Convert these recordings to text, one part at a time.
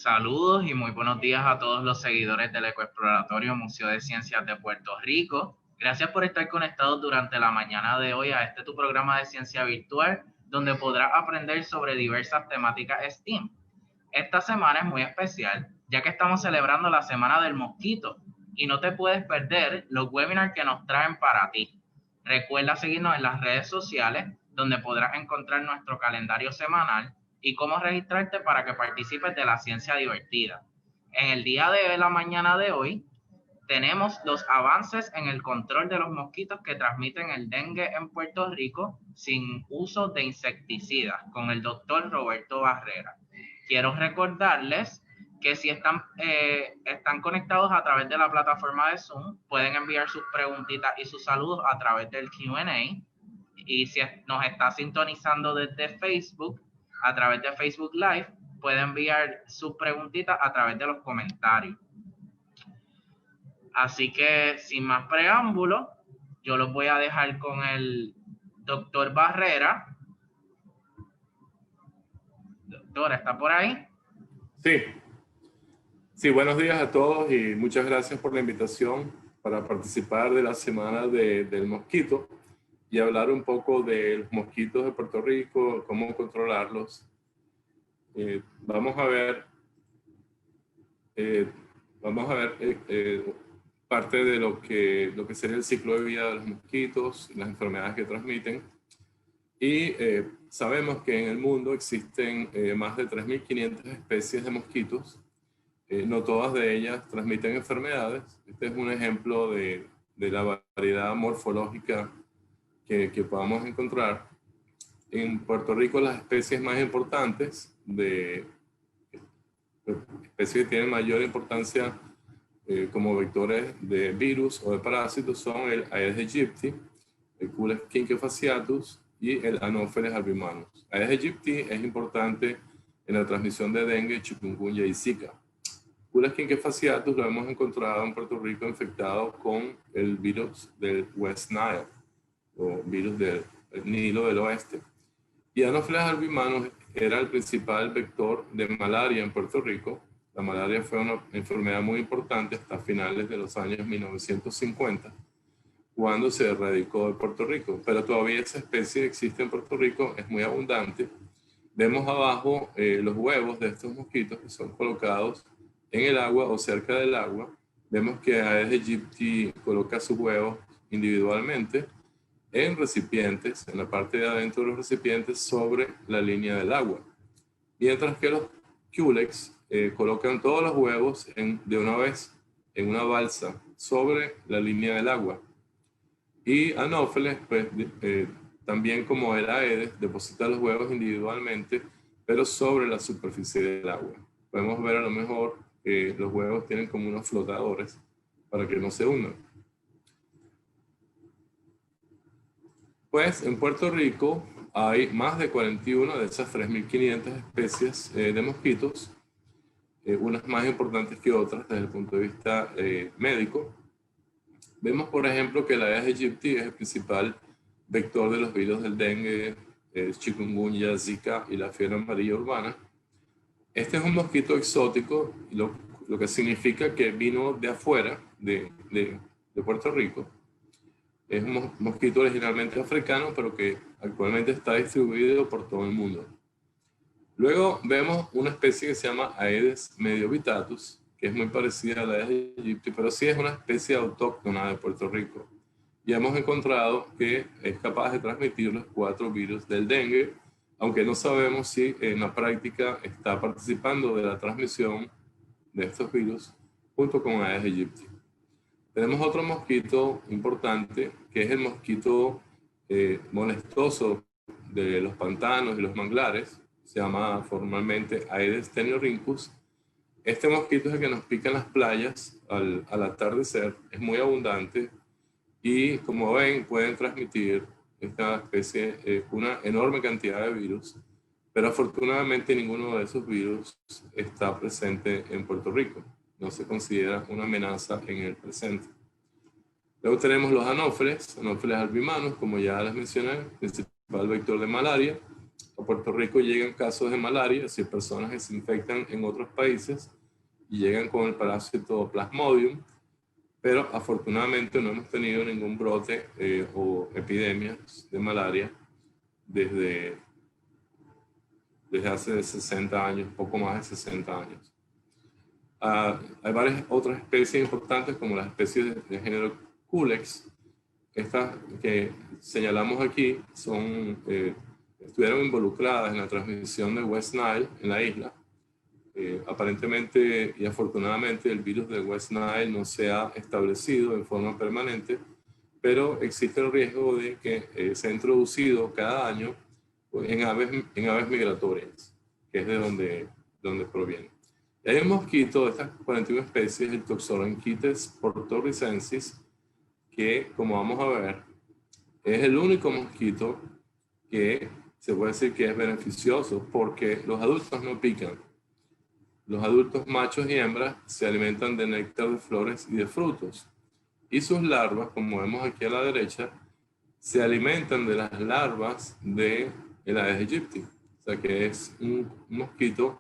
Saludos y muy buenos días a todos los seguidores del Ecoexploratorio Museo de Ciencias de Puerto Rico. Gracias por estar conectados durante la mañana de hoy a tu programa de ciencia virtual, donde podrás aprender sobre diversas temáticas STEAM. Esta semana es muy especial, ya que estamos celebrando la Semana del Mosquito y no te puedes perder los webinars que nos traen para ti. Recuerda seguirnos en las redes sociales, donde podrás encontrar nuestro calendario semanal y cómo registrarte para que participes de la ciencia divertida. En el día de la mañana de hoy, tenemos los avances en el control de los mosquitos que transmiten el dengue en Puerto Rico sin uso de insecticidas, con el doctor Roberto Barrera. Quiero recordarles que si están conectados a través de la plataforma de Zoom, pueden enviar sus preguntitas y sus saludos a través del Q&A. Y si nos está sintonizando desde Facebook, a través de Facebook Live, puede enviar sus preguntitas a través de los comentarios. Así que, sin más preámbulo, yo los voy a dejar con el doctor Barrera. Doctora, ¿está por ahí? Sí, buenos días a todos y muchas gracias por la invitación para participar de la Semana del Mosquito y hablar un poco de los mosquitos de Puerto Rico, cómo controlarlos. Vamos a ver parte de lo que sería el ciclo de vida de los mosquitos, las enfermedades que transmiten. Y sabemos que en el mundo existen más de 3.500 especies de mosquitos. No todas de ellas transmiten enfermedades. Este es un ejemplo de la variedad morfológica que podamos encontrar. En Puerto Rico, las especies más importantes, especies que tienen mayor importancia como vectores de virus o de parásitos, son el Aedes aegypti, el Culex quinquefasciatus y el Anopheles albimanus. Aedes aegypti es importante en la transmisión de dengue, chikungunya y zika. Culex quinquefasciatus lo hemos encontrado en Puerto Rico infectado con el virus del West Nile, o virus del Nilo del Oeste. Y Anopheles albimanus era el principal vector de malaria en Puerto Rico. La malaria fue una enfermedad muy importante hasta finales de los años 1950, cuando se erradicó de Puerto Rico. Pero todavía esa especie existe en Puerto Rico, es muy abundante. Vemos abajo los huevos de estos mosquitos que son colocados en el agua o cerca del agua. Vemos que Aedes aegypti coloca sus huevos individualmente en recipientes, en la parte de adentro de los recipientes, sobre la línea del agua. Mientras que los Culex colocan todos los huevos de una vez en una balsa sobre la línea del agua. Y Anopheles, pues, también como el Aedes, deposita los huevos individualmente, pero sobre la superficie del agua. Podemos ver a lo mejor que los huevos tienen como unos flotadores para que no se hundan. Pues en Puerto Rico hay más de 41 de esas 3.500 especies de mosquitos, unas más importantes que otras desde el punto de vista médico. Vemos, por ejemplo, que la Aedes aegypti es el principal vector de los virus del dengue, chikungunya, zika y la fiebre amarilla urbana. Este es un mosquito exótico, lo que significa que vino de afuera de Puerto Rico. Es un mosquito originalmente africano, pero que actualmente está distribuido por todo el mundo. Luego vemos una especie que se llama Aedes mediovitatus, que es muy parecida a la Aedes aegypti, pero sí es una especie autóctona de Puerto Rico. Y hemos encontrado que es capaz de transmitir los 4 virus del dengue, aunque no sabemos si en la práctica está participando de la transmisión de estos virus junto con Aedes aegypti. Tenemos otro mosquito importante, que es el mosquito molestoso de los pantanos y los manglares. Se llama formalmente Aedes taeniorhynchus. Este mosquito es el que nos pica en las playas al atardecer, es muy abundante y, como ven, pueden transmitir esta especie una enorme cantidad de virus, pero afortunadamente ninguno de esos virus está presente en Puerto Rico. No se considera una amenaza en el presente. Luego tenemos los Anopheles albimanus, como ya les mencioné, principal vector de malaria. a Puerto Rico llegan casos de malaria, si personas que se infectan en otros países y llegan con el parásito Plasmodium, pero afortunadamente no hemos tenido ningún brote o epidemias de malaria desde hace 60 años, poco más de 60 años. Hay varias otras especies importantes, como las especies de género Culex. Estas que señalamos aquí estuvieron involucradas en la transmisión de West Nile en la isla. Aparentemente y afortunadamente el virus de West Nile no se ha establecido en forma permanente, pero existe el riesgo de que sea introducido cada año en aves migratorias, que es de donde proviene. Y hay un mosquito de estas 41 especies, el Toxorhynchites portoricensis, que, como vamos a ver, es el único mosquito que se puede decir que es beneficioso porque los adultos no pican. Los adultos machos y hembras se alimentan de néctar de flores y de frutos. Y sus larvas, como vemos aquí a la derecha, se alimentan de las larvas de el Aedes aegypti. O sea que es un mosquito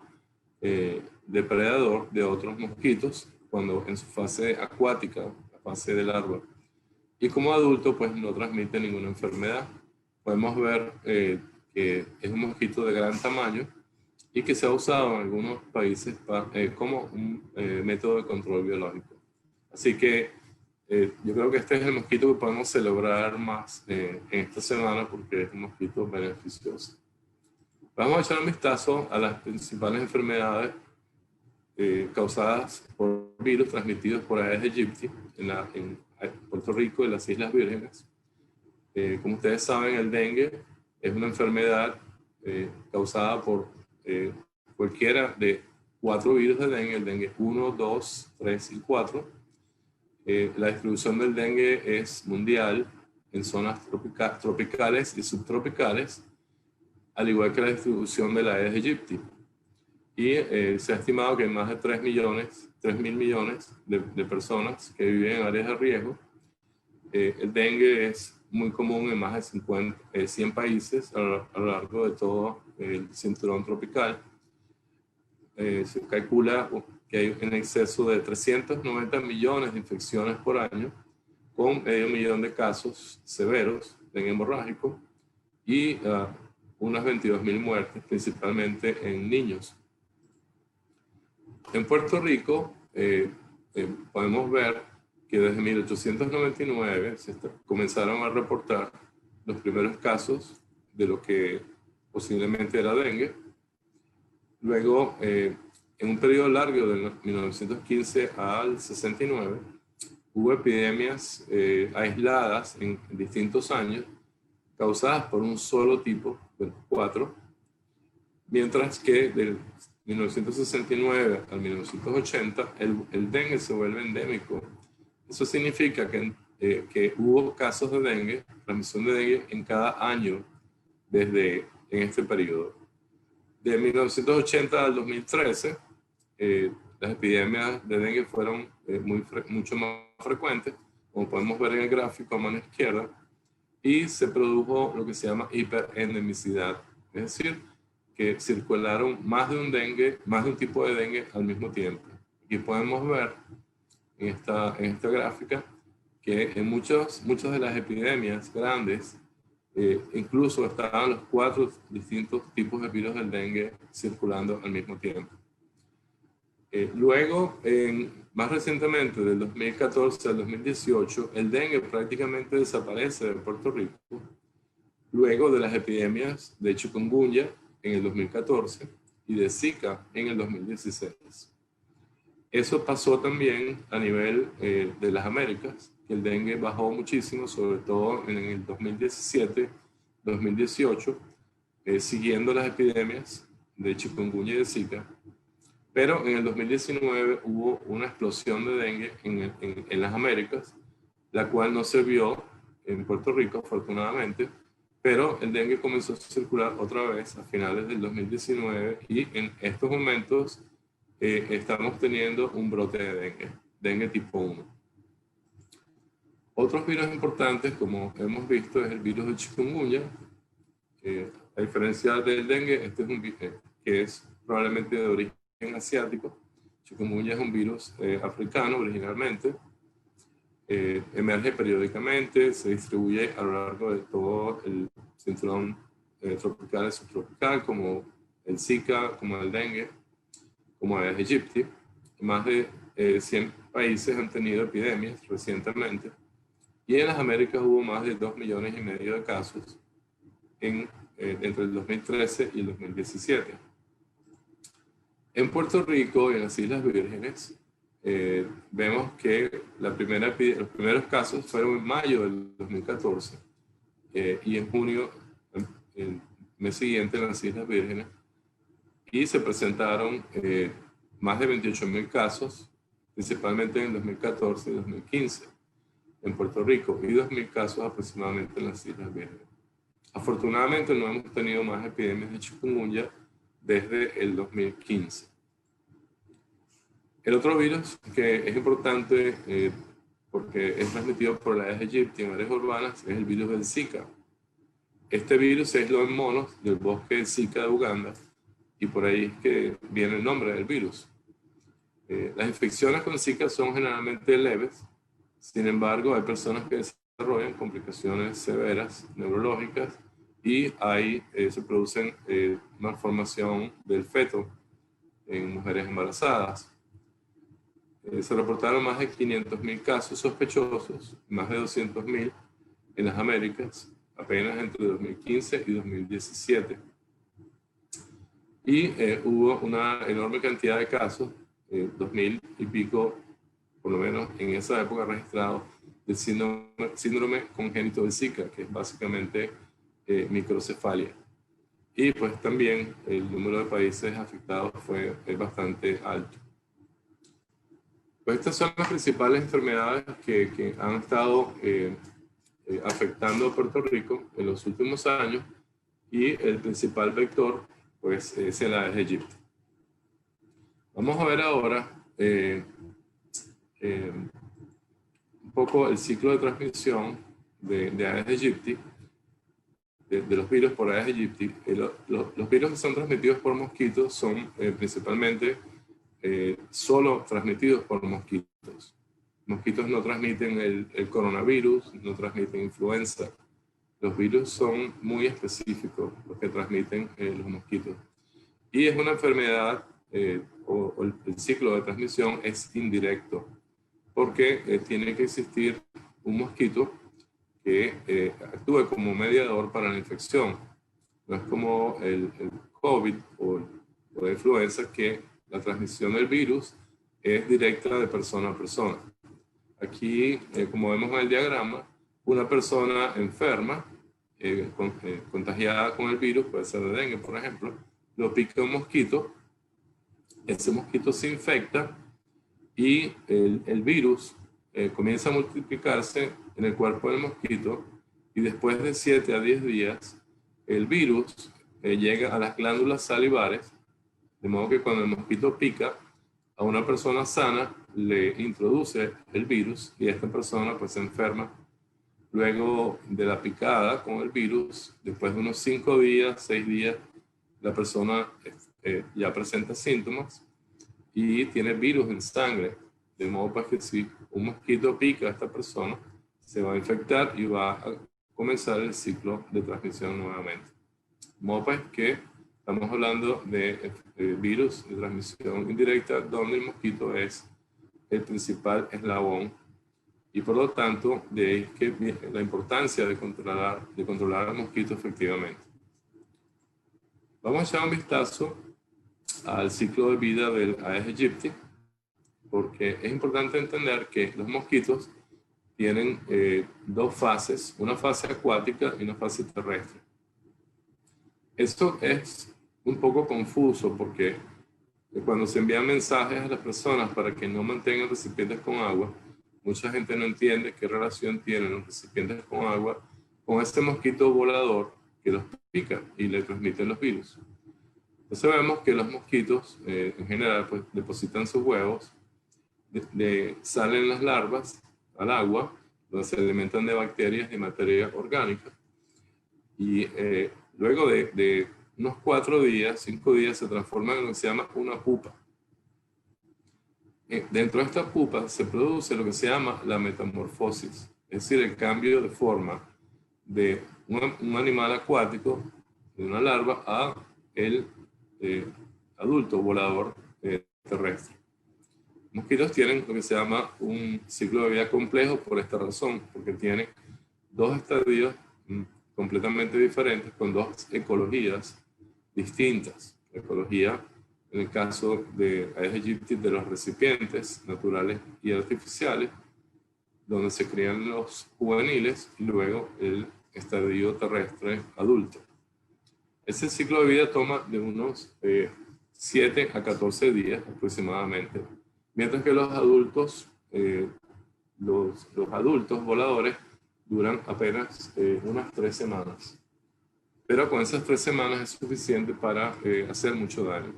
depredador de otros mosquitos cuando en su fase acuática, la fase de larva. Y como adulto, pues no transmite ninguna enfermedad. Podemos ver que es un mosquito de gran tamaño y que se ha usado en algunos países como un método de control biológico. Así que yo creo que este es el mosquito que podemos celebrar más en esta semana porque es un mosquito beneficioso. Vamos a echar un vistazo a las principales enfermedades causadas por virus transmitidos por Aedes aegypti en Puerto Rico y las Islas Vírgenes. Como ustedes saben, el dengue es una enfermedad causada por cualquiera de 4 virus de dengue, el dengue 1, 2, 3 y 4. La distribución del dengue es mundial en zonas tropicales y subtropicales, al igual que la distribución de la Aedes aegypti. Y se ha estimado que hay más de 3.000 millones de personas que viven en áreas de riesgo. El dengue es muy común en más de 100 países a lo largo de todo el cinturón tropical. Se calcula que hay en exceso de 390 millones de infecciones por año, con 500.000 de casos severos de dengue hemorrágico y unas 22.000 muertes, principalmente en niños. En Puerto Rico podemos ver que desde 1899 comenzaron a reportar los primeros casos de lo que posiblemente era dengue. Luego, en un periodo largo de 1915 al 69, hubo epidemias aisladas en distintos años causadas por un solo tipo, de los 4, mientras que del 1969 al 1980 el dengue se vuelve endémico. Eso significa que hubo casos de dengue, transmisión de dengue en cada año en este periodo. De 1980 al 2013, las epidemias de dengue fueron mucho más frecuentes, como podemos ver en el gráfico a mano izquierda, y se produjo lo que se llama hiperendemicidad, es decir, que circularon más de un tipo de dengue al mismo tiempo. Aquí podemos ver en esta gráfica que en muchas de las epidemias grandes incluso estaban los 4 distintos tipos de virus del dengue circulando al mismo tiempo. Luego, más recientemente, del 2014 al 2018, el dengue prácticamente desaparece de Puerto Rico, luego de las epidemias de chikungunya en el 2014 y de Zika en el 2016. Eso pasó también a nivel de las Américas, que el dengue bajó muchísimo, sobre todo en el 2017, 2018, siguiendo las epidemias de chikungunya y de Zika. Pero en el 2019 hubo una explosión de dengue en las Américas, la cual no se vio en Puerto Rico, afortunadamente, pero el dengue comenzó a circular otra vez a finales del 2019 y en estos momentos estamos teniendo un brote de dengue tipo 1. Otros virus importantes, como hemos visto, es el virus de chikungunya. A diferencia del dengue, este es un virus que es probablemente de origen asiático. Chikungunya es un virus africano originalmente. Emerge periódicamente, se distribuye a lo largo de todo el cinturón tropical y subtropical, como el Zika, como el dengue, como Aedes aegypti. Más de 100 países han tenido epidemias recientemente. Y en las Américas hubo más de 2,5 millones de casos entre el 2013 y el 2017. En Puerto Rico y en las Islas Vírgenes, vemos que los primeros casos fueron en mayo del 2014 y en junio, el mes siguiente, en las Islas Vírgenes, y se presentaron más de 28,000 casos, principalmente en el 2014 y 2015 en Puerto Rico, y 2,000 casos aproximadamente en las Islas Vírgenes. Afortunadamente no hemos tenido más epidemias de chikungunya desde el 2015. El otro virus que es importante porque es transmitido por la Aedes aegypti en áreas urbanas es el virus del Zika. Este virus se aisló en monos del bosque de Zika de Uganda y por ahí es que viene el nombre del virus. Las infecciones con Zika son generalmente leves, sin embargo hay personas que desarrollan complicaciones severas neurológicas y se producen malformación del feto en mujeres embarazadas. Se reportaron más de 500,000 casos sospechosos, más de 200,000 en las Américas, apenas entre 2015 y 2017. Y hubo una enorme cantidad de casos, 2,000 y pico, por lo menos en esa época registrados, del síndrome congénito de Zika, que es básicamente microcefalia. Y pues también el número de países afectados fue bastante alto. Pues estas son las principales enfermedades que han estado afectando a Puerto Rico en los últimos años, y el principal vector pues es el Aedes aegypti. Vamos a ver ahora un poco el ciclo de transmisión de Aedes aegypti, de los virus por Aedes aegypti. Los virus que son transmitidos por mosquitos son principalmente solo transmitidos por mosquitos. Mosquitos no transmiten el coronavirus, no transmiten influenza. Los virus son muy específicos, los que transmiten los mosquitos. Y es una enfermedad, el ciclo de transmisión es indirecto, porque tiene que existir un mosquito que actúe como mediador para la infección. No es como el COVID o la influenza, que la transmisión del virus es directa de persona a persona. Aquí, como vemos en el diagrama, una persona enferma, contagiada con el virus, puede ser de dengue, por ejemplo, lo pica un mosquito, ese mosquito se infecta y el virus comienza a multiplicarse en el cuerpo del mosquito, y después de 7 a 10 días, el virus llega a las glándulas salivares, de modo que cuando el mosquito pica a una persona sana, le introduce el virus y esta persona pues se enferma. Luego de la picada con el virus, después de unos 5 días, 6 días, la persona ya presenta síntomas y tiene virus en sangre. De modo pues que si un mosquito pica a esta persona, se va a infectar y va a comenzar el ciclo de transmisión nuevamente. De modo pues que estamos hablando de virus de transmisión indirecta, donde el mosquito es el principal eslabón, y por lo tanto de ahí que la importancia de controlar al mosquito efectivamente. Vamos a echar un vistazo al ciclo de vida del Aedes aegypti, porque es importante entender que los mosquitos tienen dos fases, una fase acuática y una fase terrestre. Esto es un poco confuso porque cuando se envían mensajes a las personas para que no mantengan recipientes con agua, mucha gente no entiende qué relación tienen los recipientes con agua con este mosquito volador que los pica y le transmite los virus. Entonces vemos que los mosquitos en general pues depositan sus huevos, salen las larvas al agua, donde se alimentan de bacterias y materia orgánica, y Luego de unos 4 días, 5 días, se transforma en lo que se llama una pupa. Dentro de esta pupa se produce lo que se llama la metamorfosis, es decir, el cambio de forma de un animal acuático, de una larva, a el adulto volador terrestre. Mosquitos tienen lo que se llama un ciclo de vida complejo por esta razón, porque tienen 2 estadios completamente diferentes, con 2 ecologías distintas. La ecología, en el caso de Aedes aegypti, de los recipientes naturales y artificiales, donde se crían los juveniles, y luego el estadio terrestre adulto. Ese ciclo de vida toma de unos 7 a 14 días aproximadamente, mientras que los adultos, los adultos voladores duran apenas unas 3 semanas. Pero con esas 3 semanas es suficiente para hacer mucho daño.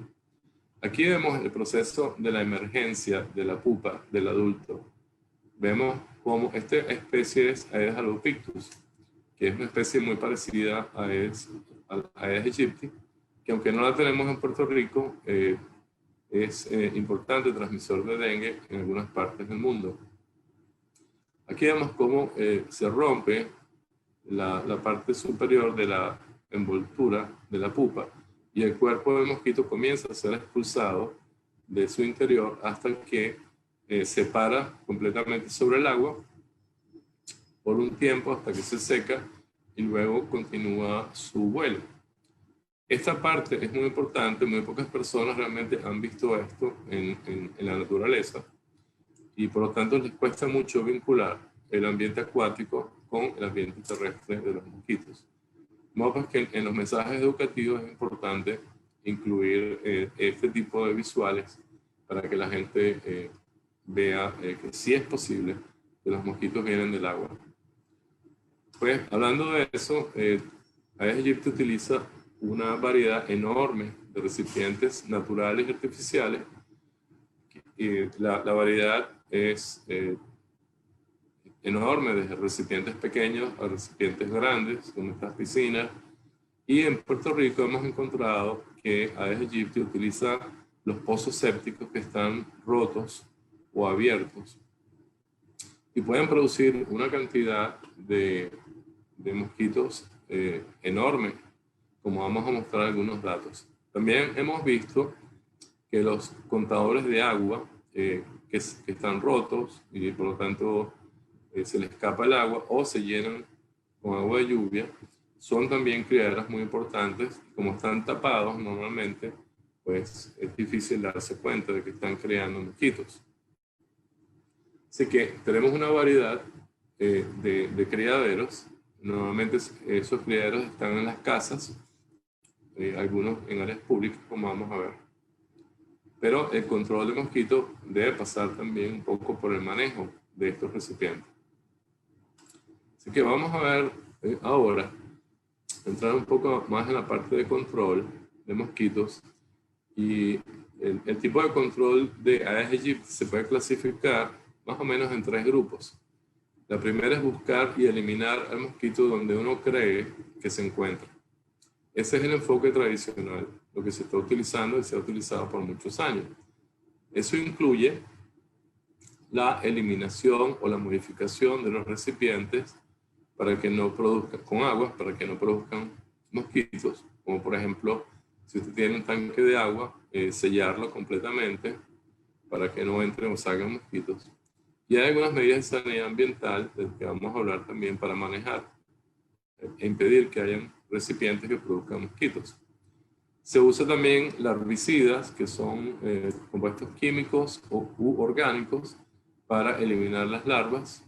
Aquí vemos el proceso de la emergencia de la pupa del adulto. Vemos cómo esta especie es Aedes albopictus, que es una especie muy parecida a Aedes aegypti, que aunque no la tenemos en Puerto Rico, es importante transmisor de dengue en algunas partes del mundo. Aquí vemos cómo se rompe la parte superior de la envoltura de la pupa y el cuerpo del mosquito comienza a ser expulsado de su interior hasta que se para completamente sobre el agua por un tiempo hasta que se seca y luego continúa su vuelo. Esta parte es muy importante, muy pocas personas realmente han visto esto en la naturaleza y por lo tanto les cuesta mucho vincular el ambiente acuático con el ambiente terrestre de los mosquitos. De modo que en los mensajes educativos es importante incluir este tipo de visuales para que la gente vea que sí es posible que los mosquitos vienen del agua. Pues hablando de eso, Aedes aegypti utiliza una variedad enorme de recipientes naturales y artificiales. La variedad es enorme, desde recipientes pequeños a recipientes grandes, como estas piscinas. Y en Puerto Rico hemos encontrado que Aedes aegypti utiliza los pozos sépticos que están rotos o abiertos y pueden producir una cantidad de mosquitos enorme, como vamos a mostrar algunos datos. También hemos visto que los contadores de agua que están rotos y por lo tanto se les escapa el agua o se llenan con agua de lluvia, son también criaderos muy importantes. Como están tapados normalmente, pues es difícil darse cuenta de que están creando mosquitos. Así que tenemos una variedad de criaderos. Normalmente esos criaderos están en las casas, algunos en áreas públicas, como vamos a ver. Pero el control de mosquitos debe pasar también un poco por el manejo de estos recipientes. Así que vamos a ver ahora, entrar un poco más en la parte de control de mosquitos. Y el tipo de control de Aedes aegypti se puede clasificar más o menos en 3 grupos. La primera es buscar y eliminar al mosquito donde uno cree que se encuentra. Ese es el enfoque tradicional, lo que se está utilizando y se ha utilizado por muchos años. Eso incluye la eliminación o la modificación de los recipientes para que no produzcan, con agua, para que no produzcan mosquitos, como por ejemplo, si usted tiene un tanque de agua, sellarlo completamente para que no entren o salgan mosquitos. Y hay algunas medidas de sanidad ambiental de las que vamos a hablar también para manejar e impedir que hayan recipientes que produzcan mosquitos. Se usa también larvicidas, que son compuestos químicos u orgánicos para eliminar las larvas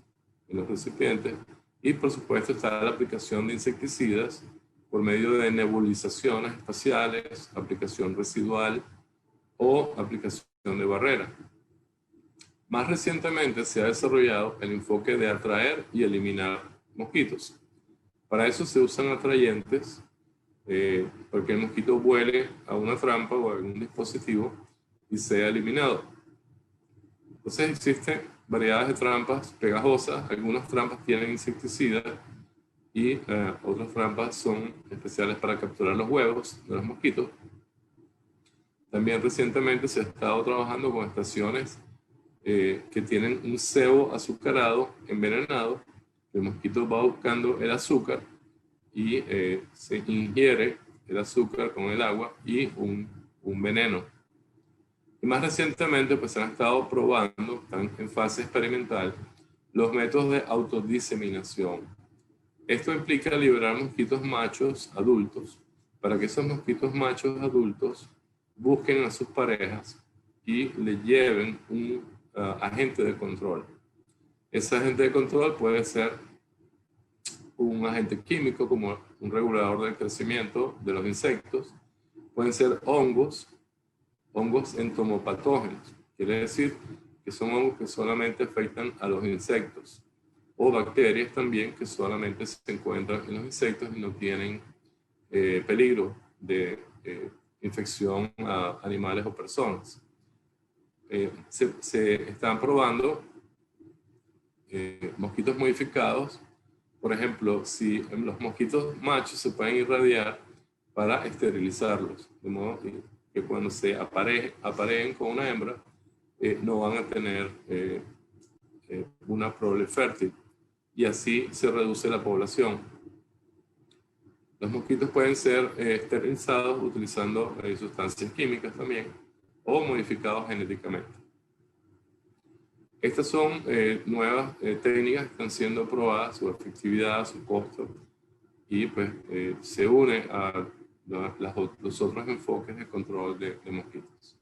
en los recipientes. Y por supuesto está la aplicación de insecticidas por medio de nebulizaciones espaciales, aplicación residual o aplicación de barrera. Más recientemente se ha desarrollado el enfoque de atraer y eliminar mosquitos. Para eso se usan atrayentes, porque el mosquito vuele a una trampa o a algún dispositivo y sea eliminado. Entonces existen variedades de trampas pegajosas, algunas trampas tienen insecticidas y otras trampas son especiales para capturar los huevos de los mosquitos. También recientemente se ha estado trabajando con estaciones que tienen un cebo azucarado envenenado. El mosquito va buscando el azúcar y se ingiere el azúcar con el agua y un veneno. Y más recientemente pues se han estado probando, están en fase experimental, los métodos de autodiseminación. Esto implica liberar mosquitos machos adultos para que esos mosquitos machos adultos busquen a sus parejas y le lleven un agente de control. Ese agente de control puede ser un agente químico como un regulador del crecimiento de los insectos. Pueden ser hongos entomopatógenos. Quiere decir que son hongos que solamente afectan a los insectos. O bacterias también que solamente se encuentran en los insectos y no tienen peligro de infección a animales o personas. Se están probando mosquitos modificados. Por ejemplo, si los mosquitos machos se pueden irradiar para esterilizarlos, de modo que cuando se apareen con una hembra, no van a tener una prole fértil, y así se reduce la población. Los mosquitos pueden ser esterilizados utilizando sustancias químicas también, o modificados genéticamente. Estas son nuevas técnicas que están siendo probadas, su efectividad, su costo, y pues se une a los otros enfoques de control de mosquitos.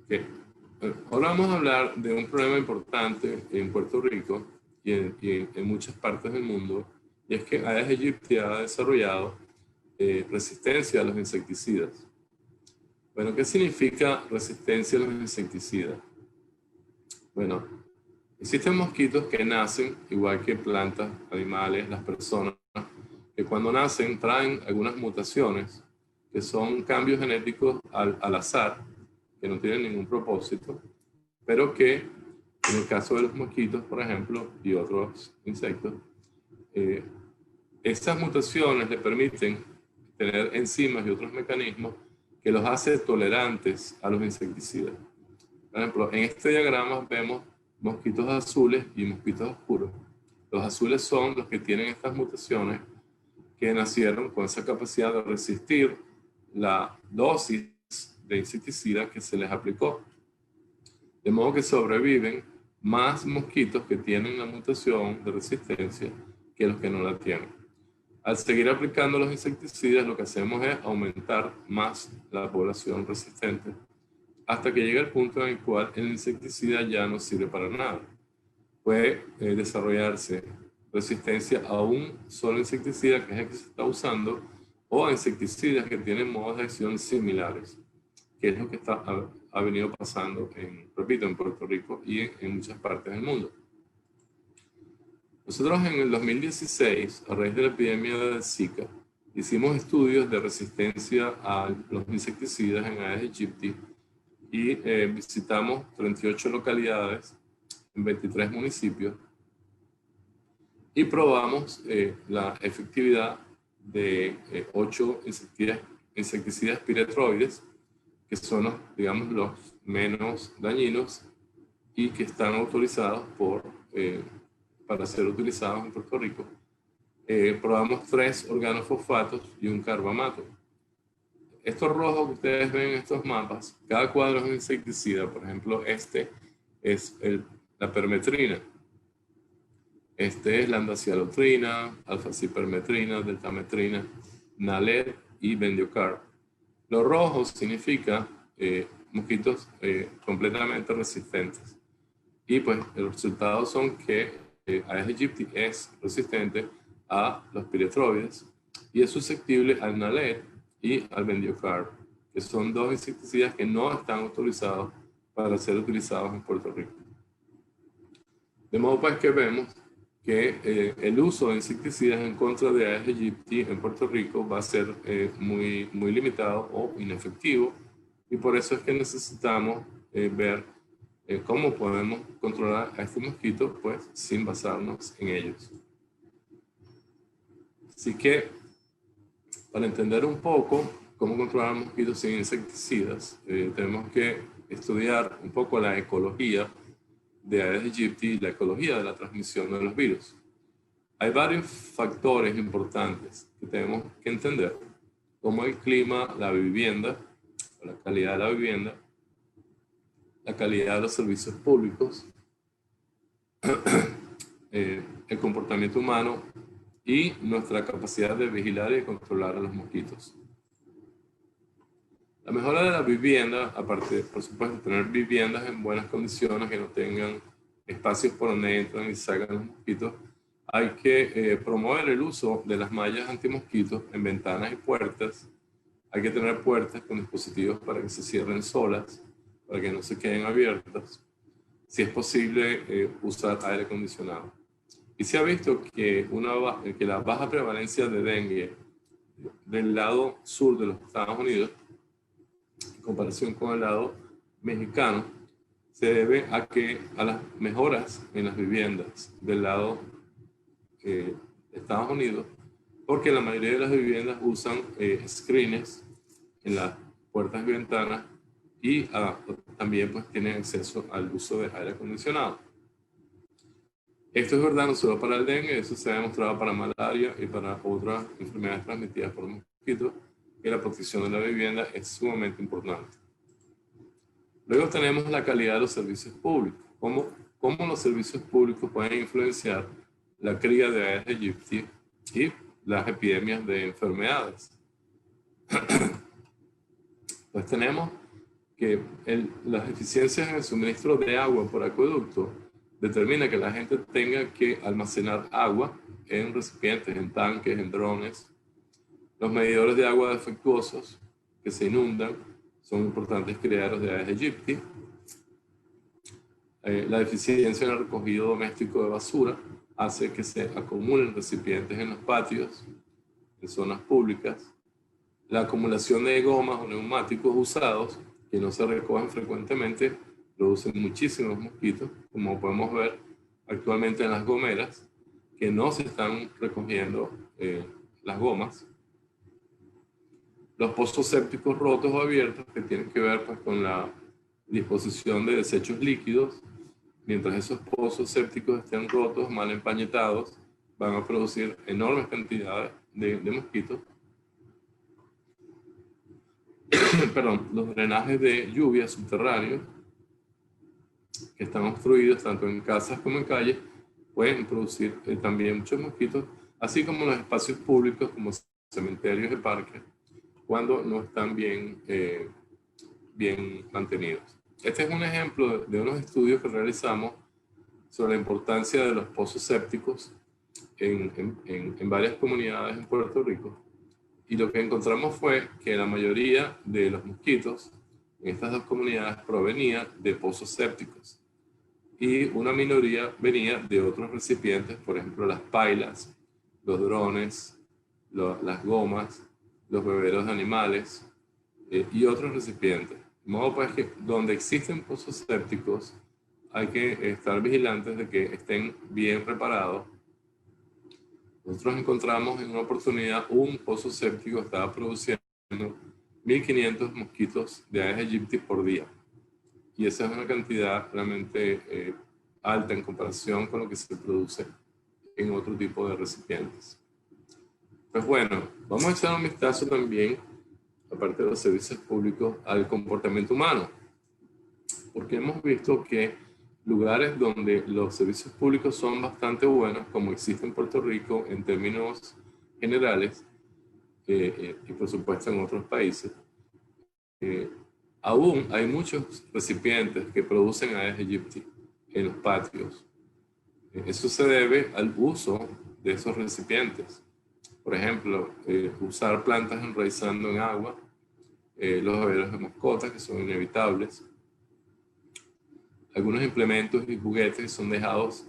Okay. Ahora vamos a hablar de un problema importante en Puerto Rico y en muchas partes del mundo, y es que Aedes aegypti ha desarrollado resistencia a los insecticidas. Bueno, ¿qué significa resistencia a los insecticidas? Bueno, existen mosquitos que nacen, igual que plantas, animales, las personas, que cuando nacen traen algunas mutaciones, que son cambios genéticos al azar, que no tienen ningún propósito, pero que en el caso de los mosquitos, por ejemplo, y otros insectos, estas mutaciones le permiten tener enzimas y otros mecanismos que los hace tolerantes a los insecticidas. Por ejemplo, en este diagrama vemos mosquitos azules y mosquitos oscuros. Los azules son los que tienen estas mutaciones que nacieron con esa capacidad de resistir la dosis de insecticida que se les aplicó. De modo que sobreviven más mosquitos que tienen la mutación de resistencia que los que no la tienen. Al seguir aplicando los insecticidas, lo que hacemos es aumentar más la población resistente hasta que llega el punto en el cual el insecticida ya no sirve para nada. Puede desarrollarse resistencia a un solo insecticida, que es el que se está usando, o a insecticidas que tienen modos de acción similares, que es lo que ha venido pasando, repito, en Puerto Rico y en muchas partes del mundo. Nosotros en el 2016, a raíz de la epidemia de Zika, hicimos estudios de resistencia a los insecticidas en Aedes aegypti y visitamos 38 localidades en 23 municipios y probamos la efectividad de 8 insecticidas piretroides, que son los, digamos, los menos dañinos y que están autorizados para ser utilizados en Puerto Rico. Probamos 3 organofosfatos y un carbamato. Estos rojos que ustedes ven en estos mapas, cada cuadro es un insecticida. Por ejemplo, este es la permetrina. Este es la andacialotrina, alfa-cipermetrina, deltametrina, naled y bendiocarb. Lo rojo significa mosquitos completamente resistentes. Y pues los resultados son que Aedes aegypti es resistente a los piretroides y es susceptible al naled y al bendiocarb, que son 2 insecticidas que no están autorizados para ser utilizados en Puerto Rico. De modo pues que vemos que el uso de insecticidas en contra de Aedes aegypti en Puerto Rico va a ser muy limitado o inefectivo, y por eso es que necesitamos ver cómo podemos controlar a estos mosquitos pues sin basarnos en ellos. Así que, para entender un poco cómo controlar mosquitos sin insecticidas, tenemos que estudiar un poco la ecología de Aedes aegypti y la ecología de la transmisión de los virus. Hay varios factores importantes que tenemos que entender, como el clima, la vivienda, la calidad de la vivienda, la calidad de los servicios públicos, el comportamiento humano y nuestra capacidad de vigilar y de controlar a los mosquitos. La mejora de la vivienda, aparte de, por supuesto, tener viviendas en buenas condiciones, que no tengan espacios por donde entran y salgan los mosquitos, hay que promover el uso de las mallas antimosquitos en ventanas y puertas. Hay que tener puertas con dispositivos para que se cierren solas, para que no se queden abiertas. Si es posible, usar aire acondicionado. Y se ha visto que, que la baja prevalencia de dengue del lado sur de los Estados Unidos, en comparación con el lado mexicano, se debe a las mejoras en las viviendas del lado de Estados Unidos, porque la mayoría de las viviendas usan screens en las puertas y ventanas y también pues tienen acceso al uso de aire acondicionado. Esto es verdad no solo para el dengue, eso se ha demostrado para malaria y para otras enfermedades transmitidas por mosquitos, que la protección de la vivienda es sumamente importante. Luego tenemos la calidad de los servicios públicos. ¿Cómo los servicios públicos pueden influenciar la cría de Aedes aegypti y las epidemias de enfermedades? Pues tenemos que las deficiencias en el suministro de agua por acueducto determina que la gente tenga que almacenar agua en recipientes, en tanques, en drones. Los medidores de agua defectuosos que se inundan son importantes criaderos de Aedes aegypti. La deficiencia en el recogido doméstico de basura hace que se acumulen recipientes en los patios, en zonas públicas. La acumulación de gomas o neumáticos usados que no se recogen frecuentemente producen muchísimos mosquitos, como podemos ver actualmente en las gomeras, que no se están recogiendo las gomas. Los pozos sépticos rotos o abiertos, que tienen que ver pues, con la disposición de desechos líquidos. Mientras esos pozos sépticos estén rotos, mal empañetados, van a producir enormes cantidades de mosquitos. Perdón, los drenajes de lluvia subterráneos que están obstruidos tanto en casas como en calles pueden producir también muchos mosquitos, así como los espacios públicos como cementerios y parques, cuando no están bien mantenidos. Este es un ejemplo de unos estudios que realizamos sobre la importancia de los pozos sépticos en varias comunidades en Puerto Rico. Y lo que encontramos fue que la mayoría de los mosquitos en estas dos comunidades provenía de pozos sépticos. Y una minoría venía de otros recipientes, por ejemplo, las pailas, los drones, las gomas, los bebederos de animales y otros recipientes. De modo pues que donde existen pozos sépticos hay que estar vigilantes de que estén bien preparados. Nosotros encontramos en una oportunidad un pozo séptico que estaba produciendo 1.500 mosquitos de Aedes aegypti por día. Y esa es una cantidad realmente alta en comparación con lo que se produce en otro tipo de recipientes. Pues bueno, vamos a echar un vistazo también, aparte de los servicios públicos, al comportamiento humano. Porque hemos visto que lugares donde los servicios públicos son bastante buenos, como existe en Puerto Rico en términos generales, y por supuesto en otros países, aún hay muchos recipientes que producen Aedes aegypti en los patios. Eso se debe al uso de esos recipientes. Por ejemplo, usar plantas enraizando en agua, los bebederos de mascotas que son inevitables, algunos implementos y juguetes son dejados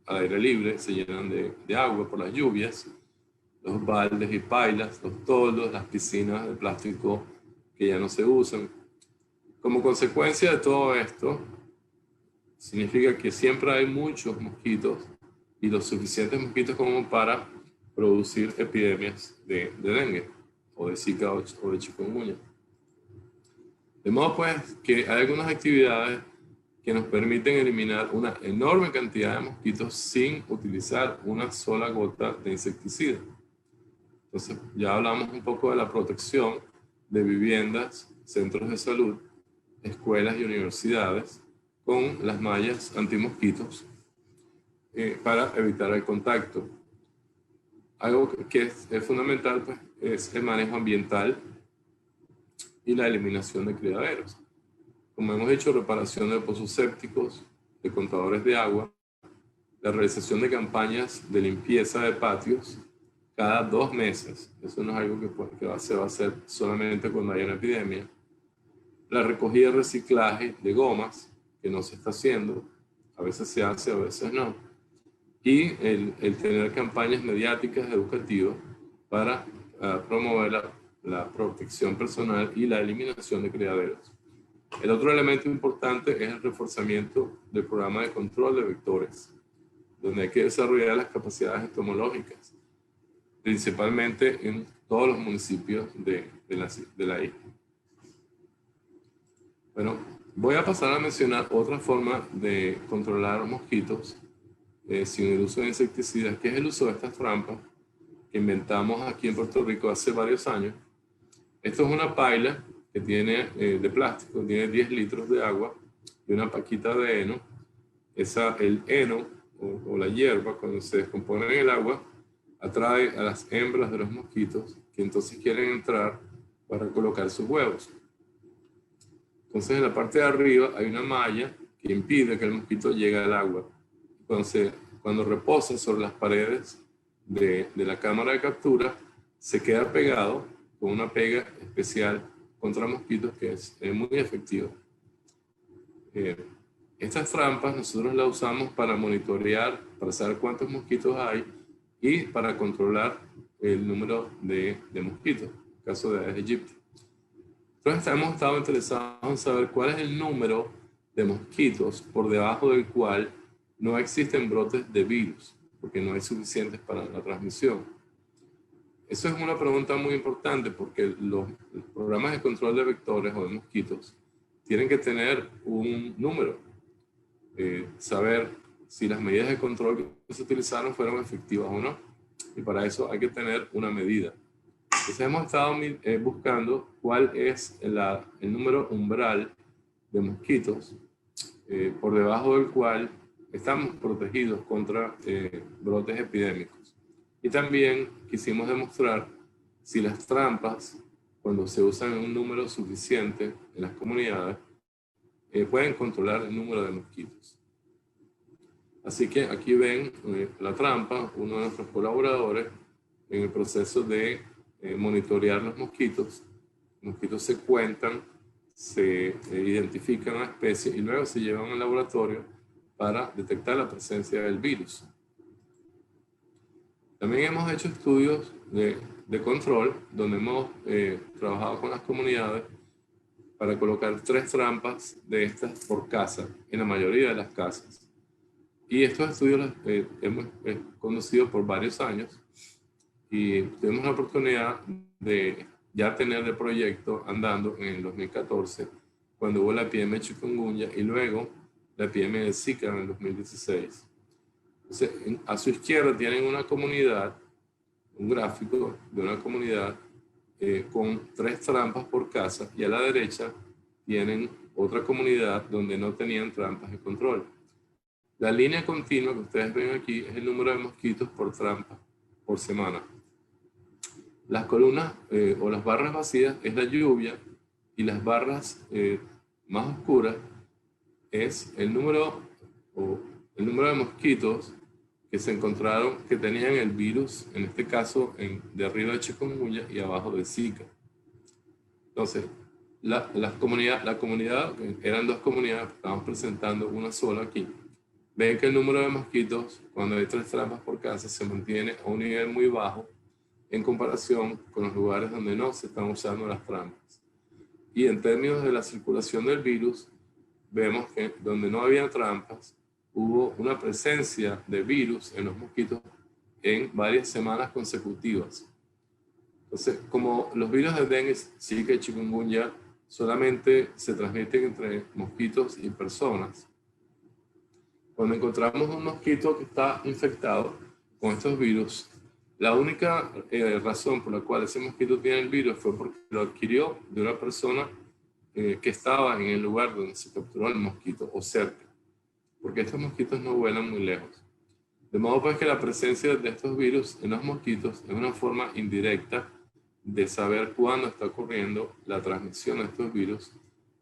al aire libre, se llenan de agua por las lluvias, los baldes y pailas, los toldos, las piscinas de plástico que ya no se usan. Como consecuencia de todo esto, significa que siempre hay muchos mosquitos y los suficientes mosquitos como para producir epidemias de dengue o de Zika o de chikungunya. De modo pues que hay algunas actividades que nos permiten eliminar una enorme cantidad de mosquitos sin utilizar una sola gota de insecticida. Entonces ya hablamos un poco de la protección de viviendas, centros de salud, escuelas y universidades con las mallas antimosquitos para evitar el contacto. Algo que es fundamental pues, es el manejo ambiental y la eliminación de criaderos. Como hemos dicho, reparación de pozos sépticos, de contadores de agua, la realización de campañas de limpieza de patios cada 2 meses. Eso no es algo que se va a hacer solamente cuando haya una epidemia. La recogida y reciclaje de gomas, que no se está haciendo. A veces se hace, a veces no. Y el tener campañas mediáticas educativas para promover la protección personal y la eliminación de criaderos. El otro elemento importante es el reforzamiento del programa de control de vectores, donde hay que desarrollar las capacidades entomológicas, principalmente en todos los municipios de la isla. Bueno, voy a pasar a mencionar otra forma de controlar mosquitos sin el uso de insecticidas, que es el uso de estas trampas que inventamos aquí en Puerto Rico hace varios años. Esto es una paila que tiene de plástico, tiene 10 litros de agua y una paquita de heno. El heno o la hierba, cuando se descompone en el agua, atrae a las hembras de los mosquitos que entonces quieren entrar para colocar sus huevos. Entonces en la parte de arriba hay una malla que impide que el mosquito llegue al agua. Cuando reposa sobre las paredes de la cámara de captura, se queda pegado con una pega especial contra mosquitos que es muy efectiva. Estas trampas nosotros las usamos para monitorear, para saber cuántos mosquitos hay y para controlar el número de mosquitos, en el caso de Aedes aegypti. Entonces hemos estado interesados en saber cuál es el número de mosquitos por debajo del cual no existen brotes de virus, porque no hay suficientes para la transmisión. Eso es una pregunta muy importante porque los programas de control de vectores o de mosquitos tienen que tener un número, saber si las medidas de control que se utilizaron fueron efectivas o no. Y para eso hay que tener una medida. Entonces hemos estado buscando cuál es el número umbral de mosquitos por debajo del cual estamos protegidos contra brotes epidémicos. Y también quisimos demostrar si las trampas, cuando se usan en un número suficiente en las comunidades, pueden controlar el número de mosquitos. Así que aquí ven la trampa, uno de nuestros colaboradores, en el proceso de monitorear los mosquitos. Los mosquitos se cuentan, se identifican a especies y luego se llevan al laboratorio para detectar la presencia del virus. También hemos hecho estudios de control donde hemos trabajado con las comunidades para colocar 3 trampas de estas por casa en la mayoría de las casas. Y estos estudios los hemos conducido por varios años y tuvimos la oportunidad de ya tener el proyecto andando en el 2014 cuando hubo la epidemia de chikungunya y luego la epidemia de Zika en el 2016. Entonces, a su izquierda tienen una comunidad, un gráfico de una comunidad con 3 trampas por casa y a la derecha tienen otra comunidad donde no tenían trampas de control. La línea continua que ustedes ven aquí es el número de mosquitos por trampa por semana. Las columnas o las barras vacías es la lluvia y las barras más oscuras es el número de mosquitos que se encontraron que tenían el virus, en este caso de arriba de chikungunya y abajo de Zika. Entonces, la comunidad, eran 2 comunidades, estamos presentando una sola aquí. Ven que el número de mosquitos, cuando hay 3 trampas por casa, se mantiene a un nivel muy bajo en comparación con los lugares donde no se están usando las trampas. Y en términos de la circulación del virus, vemos que donde no había trampas, hubo una presencia de virus en los mosquitos en varias semanas consecutivas. Entonces, como los virus de dengue, zika y chikungunya solamente se transmiten entre mosquitos y personas, cuando encontramos un mosquito que está infectado con estos virus, la única razón por la cual ese mosquito tiene el virus fue porque lo adquirió de una persona que estaba en el lugar donde se capturó el mosquito o cerca, porque estos mosquitos no vuelan muy lejos. De modo pues que la presencia de estos virus en los mosquitos es una forma indirecta de saber cuándo está ocurriendo la transmisión de estos virus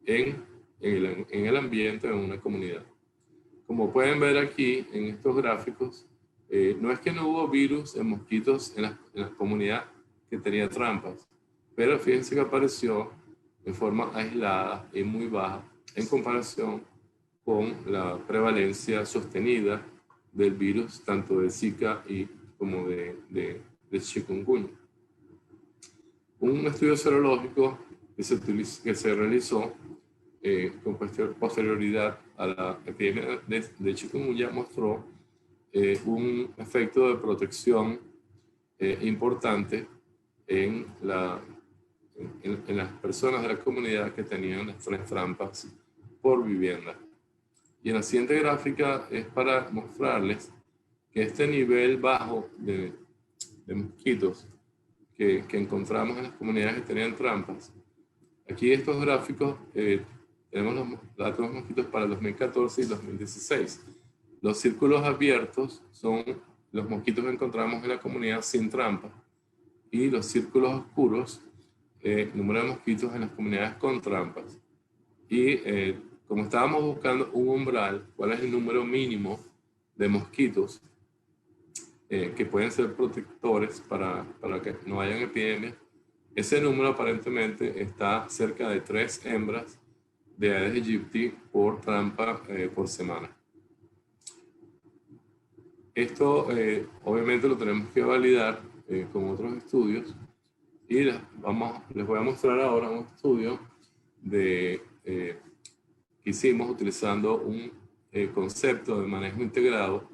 en el ambiente de una comunidad. Como pueden ver aquí en estos gráficos, no es que no hubo virus en mosquitos en la comunidad que tenía trampas, pero fíjense que apareció de forma aislada y muy baja en comparación con la prevalencia sostenida del virus, tanto de Zika como de chikungunya. Un estudio serológico que se realizó con posterioridad a la epidemia de chikungunya mostró un efecto de protección importante en las personas de la comunidad que tenían las 3 trampas por vivienda. Y en la siguiente gráfica es para mostrarles que este nivel bajo de mosquitos que encontramos en las comunidades que tenían trampas, aquí estos gráficos tenemos los datos de los mosquitos para el 2014 y 2016. Los círculos abiertos son los mosquitos que encontramos en la comunidad sin trampa, y los círculos oscuros, el número de mosquitos en las comunidades con trampas. Y como estábamos buscando un umbral, cuál es el número mínimo de mosquitos que pueden ser protectores para que no hayan epidemias, ese número aparentemente está cerca de 3 hembras de Aedes aegypti por trampa por semana. Esto obviamente lo tenemos que validar con otros estudios, y les voy a mostrar ahora un estudio que hicimos utilizando un concepto de manejo integrado,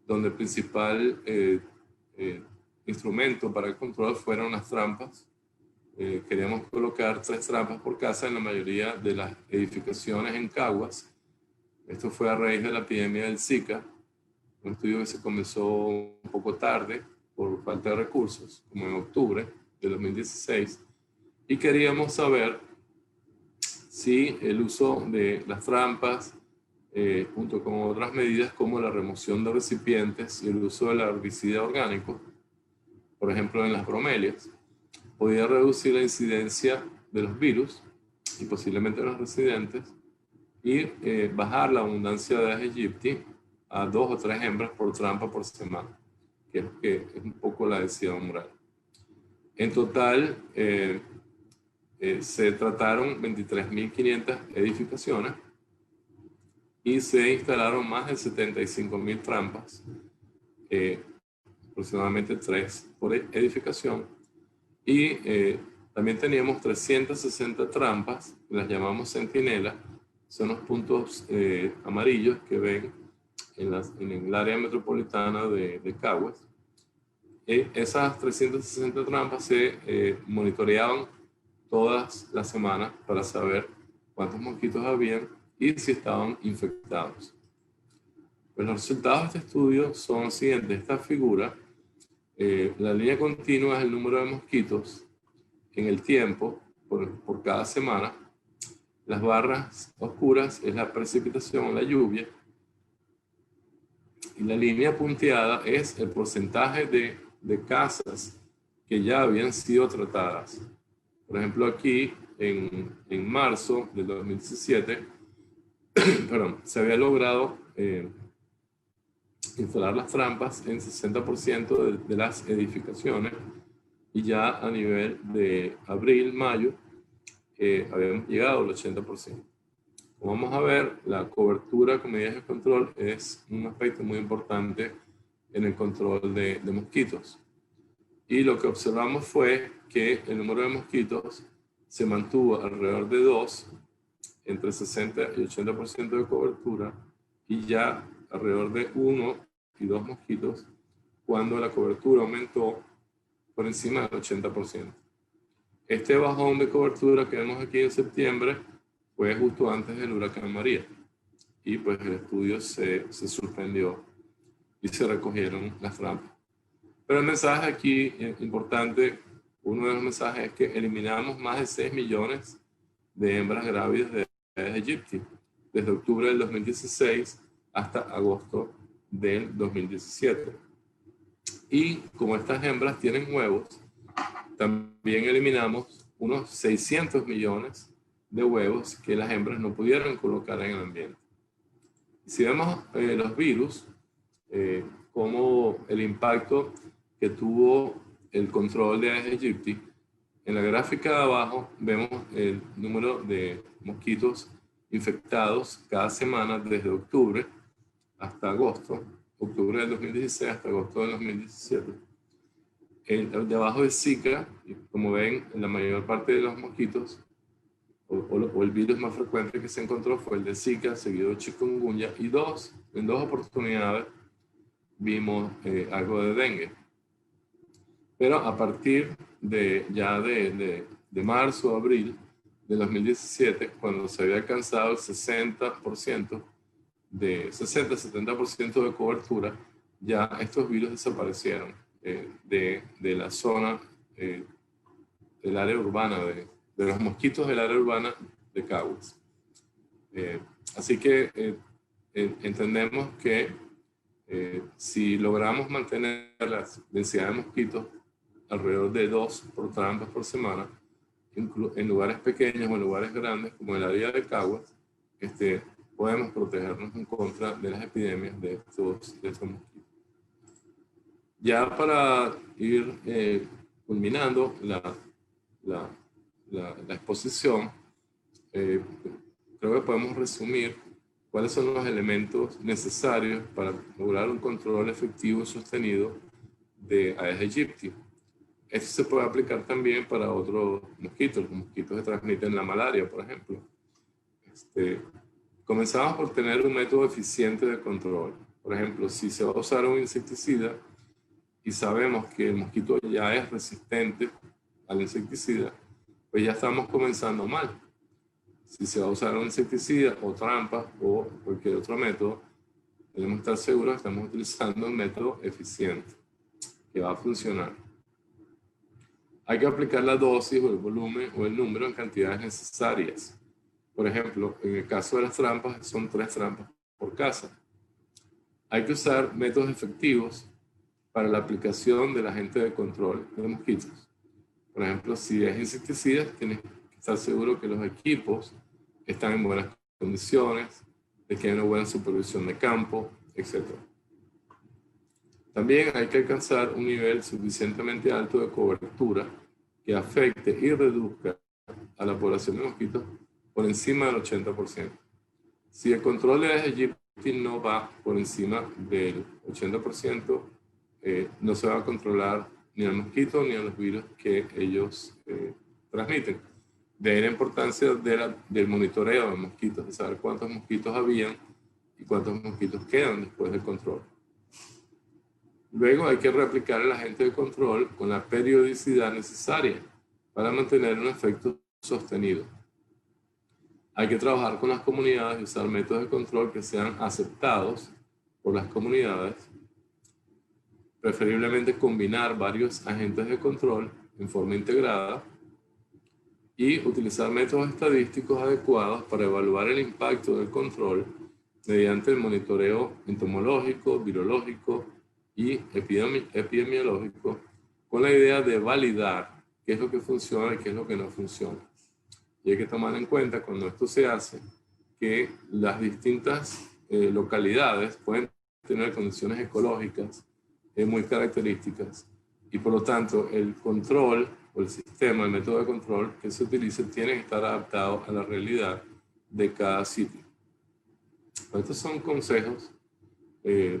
donde el principal instrumento para el control fueron las trampas. Queríamos colocar 3 trampas por casa en la mayoría de las edificaciones en Caguas. Esto fue a raíz de la epidemia del Zika, un estudio que se comenzó un poco tarde por falta de recursos, como en octubre de 2016, y queríamos saber si el uso de las trampas, junto con otras medidas como la remoción de recipientes y el uso del herbicida orgánico, por ejemplo en las bromelias, podía reducir la incidencia de los virus y posiblemente de los residentes, y bajar la abundancia de Aedes aegypti a 2 o 3 hembras por trampa por semana, que es un poco la densidad umbral. En total, se trataron 23.500 edificaciones y se instalaron más de 75.000 trampas, aproximadamente 3 por edificación, y también teníamos 360 trampas, las llamamos centinelas, son los puntos amarillos que ven en el área metropolitana de Caguas. Esas 360 trampas se monitoreaban todas las semanas para saber cuántos mosquitos habían y si estaban infectados. Pues los resultados de este estudio son los siguientes. Esta figura, la línea continua es el número de mosquitos en el tiempo por cada semana. Las barras oscuras es la precipitación o la lluvia, y la línea punteada es el porcentaje de casas que ya habían sido tratadas. Por ejemplo, aquí en marzo del 2017 perdón, se había logrado instalar las trampas en 60% de las edificaciones, y ya a nivel de abril, mayo, habíamos llegado al 80%. Como vamos a ver, la cobertura con medidas de control es un aspecto muy importante en el control de mosquitos. Y lo que observamos fue que el número de mosquitos se mantuvo alrededor de 2, entre 60 y 80% de cobertura, y ya alrededor de 1 y 2 mosquitos cuando la cobertura aumentó por encima del 80%. Este bajón de cobertura que vemos aquí en septiembre fue justo antes del huracán María. Y pues el estudio se suspendió y se recogieron las trampas. Pero el mensaje aquí importante, uno de los mensajes es que eliminamos más de 6 millones de hembras grávidas de Aedes aegypti desde octubre del 2016 hasta agosto del 2017. Y como estas hembras tienen huevos, también eliminamos unos 600 millones de huevos que las hembras no pudieron colocar en el ambiente. Si vemos los virus, como el impacto que tuvo el control de Aedes aegypti, en la gráfica de abajo vemos el número de mosquitos infectados cada semana desde octubre hasta agosto, octubre del 2016 hasta agosto del 2017. El de abajo es Zika, y como ven, la mayor parte de los mosquitos o el virus más frecuente que se encontró fue el de Zika, seguido de chikungunya, y en dos oportunidades vimos algo de dengue. Pero a partir de marzo o abril de 2017, cuando se había alcanzado el 60%, 60-70% de cobertura, ya estos virus desaparecieron de la zona, del área urbana, de los mosquitos del área urbana de Caguas. Así que entendemos que si logramos mantener la densidad de mosquitos alrededor de 2 por trampas por semana, en lugares pequeños o en lugares grandes como el área de Caguas, podemos protegernos en contra de las epidemias de estos mosquitos. Ya para ir culminando la exposición, creo que podemos resumir cuáles son los elementos necesarios para lograr un control efectivo y sostenido de Aedes aegypti. Esto se puede aplicar también para otros mosquitos, los mosquitos que transmiten la malaria, por ejemplo. Comenzamos por tener un método eficiente de control. Por ejemplo, si se va a usar un insecticida y sabemos que el mosquito ya es resistente al insecticida, pues ya estamos comenzando mal. Si se va a usar un insecticida o trampa o cualquier otro método, debemos estar seguros que estamos utilizando un método eficiente que va a funcionar. Hay que aplicar la dosis o el volumen o el número en cantidades necesarias. Por ejemplo, en el caso de las trampas, son 3 trampas por casa. Hay que usar métodos efectivos para la aplicación del agente de control de mosquitos. Por ejemplo, si es insecticida, tienes que estar seguro que los equipos están en buenas condiciones, de que hay una buena supervisión de campo, etc. También hay que alcanzar un nivel suficientemente alto de cobertura que afecte y reduzca a la población de mosquitos por encima del 80%. Si el control de Aedes aegypti no va por encima del 80%, no se va a controlar ni al mosquito ni a los virus que ellos transmiten. De ahí la importancia del monitoreo de mosquitos, de saber cuántos mosquitos habían y cuántos mosquitos quedan después del control. Luego hay que reaplicar el agente de control con la periodicidad necesaria para mantener un efecto sostenido. Hay que trabajar con las comunidades y usar métodos de control que sean aceptados por las comunidades. Preferiblemente combinar varios agentes de control en forma integrada y utilizar métodos estadísticos adecuados para evaluar el impacto del control mediante el monitoreo entomológico, virológico y epidemiológico, con la idea de validar qué es lo que funciona y qué es lo que no funciona. Y hay que tomar en cuenta cuando esto se hace que las distintas localidades pueden tener condiciones ecológicas muy características y por lo tanto el control o el sistema, el método de control que se utilice tiene que estar adaptado a la realidad de cada sitio. Estos son consejos que